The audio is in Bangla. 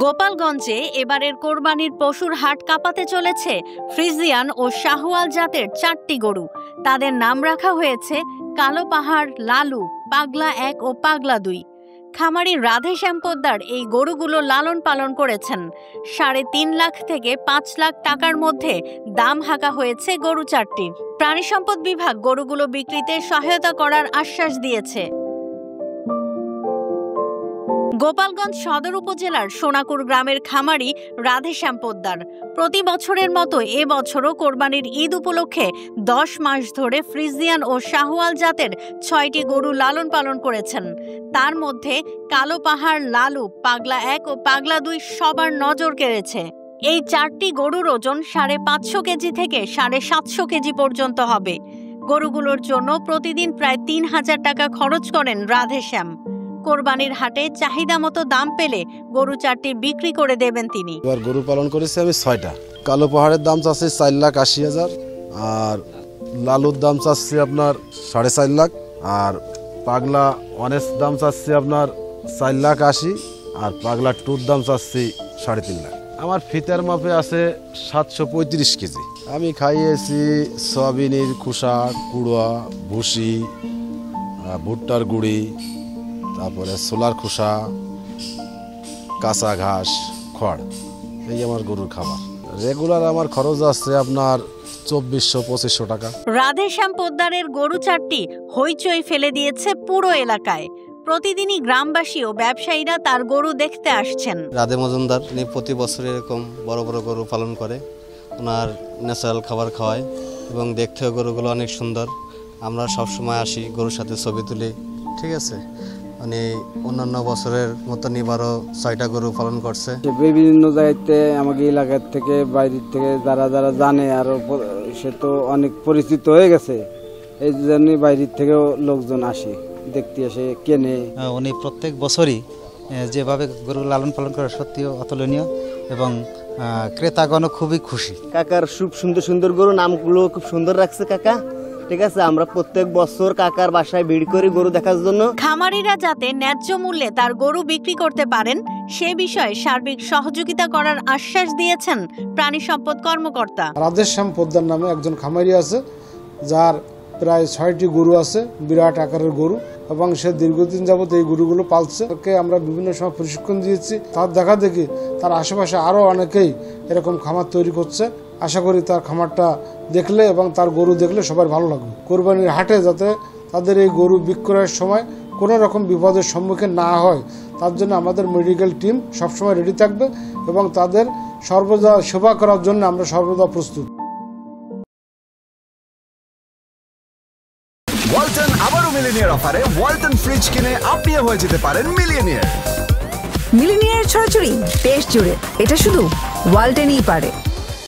গোপালগঞ্জে এবারের কোরবানির পশুর হাট কাঁপাতে চলেছে ফ্রিজিয়ান ও শাহওয়াল জাতের 4টি গরু। তাদের নাম রাখা হয়েছে কালো পাহাড়, লালু, পাগলা 1 ও পাগলা 2। খামারি রাধেশ্যাম পোদ্দার এই গরুগুলো লালন পালন করেছেন। 3.5 লাখ থেকে 5 লাখ টাকার মধ্যে দাম হাঁকা হয়েছে গরু 4টির। প্রাণী সম্পদ বিভাগ গরুগুলো বিক্রিতে সহায়তা করার আশ্বাস দিয়েছে। গোপালগঞ্জ সদর উপজেলার সোনাকুর গ্রামের খামারি রাধেশ্যাম পোদ্দার প্রতি বছরের মতো এবছরও কোরবানির ঈদ উপলক্ষে 10 মাস ধরে ফ্রিজিয়ান ও শাহওয়াল জাতের 6টি গরু লালন পালন করেছেন। তার মধ্যে কালো পাহাড়, লালু, পাগলা 1 ও পাগলা 2 সবার নজর কেড়েছে। এই 4টি গরুর ওজন 550 কেজি থেকে 750 কেজি পর্যন্ত হবে। গরুগুলোর জন্য প্রতিদিন প্রায় 3000 টাকা খরচ করেন রাধেশ্যাম। কোরবানির হাটে চাহিদা মতো দাম পেলে গরু 4টি বিক্রি করে দেবেন তিনি। এবার গরু পালন করেছি আমি 6টা। কালো পাহাড়ের দাম চাচ্ছি 4,80,000, আর লালুর দাম চাচ্ছি আপনার 4.5 লাখ, আর পাগলা অনেস দাম চাচ্ছি আপনার 4,80,000, আর পাগলা 2 দাম চাচ্ছি 3.5 লাখ। আমার ফিতার মাপে আছে 735 কেজি। আমি খাইয়েছি সয়াবিনের খোসা, কুড়া, ভুসি, ভুট্টার গুঁড়ি, তারপরে সোলার খোসা, কাঁচা ঘাস, খড়। এই আমার গরুর খাবার। রেগুলার আমার খরচ আসছে আপনার 2400-2500 টাকা। রাধেশ্যাম পোদ্দারের গরু 4টি হইচই ফেলে দিয়েছে পুরো এলাকায়। প্রতিদিনই গ্রামবাসী ও ব্যবসায়ীরা তার গরু দেখতে আসছেন। রাধে মজুমদার প্রতি বছর এরকম বড় বড় গরু পালন করে, ওনার ন্যাচারাল খাবার খাওয়ায় এবং দেখতেও গরুগুলো অনেক সুন্দর। আমরা সবসময় আসি, গরুর সাথে ছবি তুলি, ঠিক আছে। মানে অন্যান্য বছরের মতন এবারও 6টা গরু পালন করছে। বিভিন্ন জায়গাতে আমাকে এলাকার থেকে, বাইরের থেকে যারা যারা জানে, আর সে তো অনেক পরিচিত হয়ে গেছে, এই জন্যই বাইরের থেকেও লোকজন আসে দেখতে, আসে কেনে। উনি প্রত্যেক বছরই যেভাবে গরু লালন পালন করে সত্যিও অতুলনীয় এবং ক্রেতাগণও খুবই খুশি। কাকার খুব সুন্দর সুন্দর গরু, নামগুলো খুব সুন্দর রাখছে কাকা, ঠিক আছে। আমরা প্রত্যেক বছর কাকার বাসায় ভিড় করি গরু দেখার জন্য। খামারিরা যাতে ন্যায্য মূল্যে তার গরু বিক্রি করতে পারেন সে বিষয়ে সার্বিক সহযোগিতা করার আশ্বাস দিয়েছেন প্রাণী সম্পদ কর্মকর্তা। রাধেশ্যাম পোদ্দার নামে একজন খামারি আছে, যার প্রায় 6টি গরু আছে, বিরাট আকারের গরু, এবং সে দীর্ঘদিন যাবত এই গরুগুলো পালছে। ওকে আমরা বিভিন্ন সময় প্রশিক্ষণ দিয়েছি। তার দেখা দেখি তার আশেপাশে আরও অনেকেই এরকম খামার তৈরি করছে। আশা করি তার খামারটা দেখলে এবং তার গরু দেখলে সবার ভালো লাগবে। কোরবানির হাটে যাতে তাদের এই গরু বিক্রয়ের সময় কোনো রকম বিপদের সম্মুখীন না হয়, তার জন্য আমাদের মেডিকেল টিম সবসময় রেডি থাকবে এবং তাদের সর্বদা সেবা করার জন্য আমরা সর্বদা প্রস্তুত। ওয়ালটন আবারও মিলিনিয়ার অফারে ওয়ালটন ফ্রিজ কিনে আপনিও হয়ে যেতে পারেন মিলিয়নিয়ার। মিলিনিয়ার ছড়াছড়ি দেশ জুড়ে, এটা শুধু ওয়ালটনই পারে।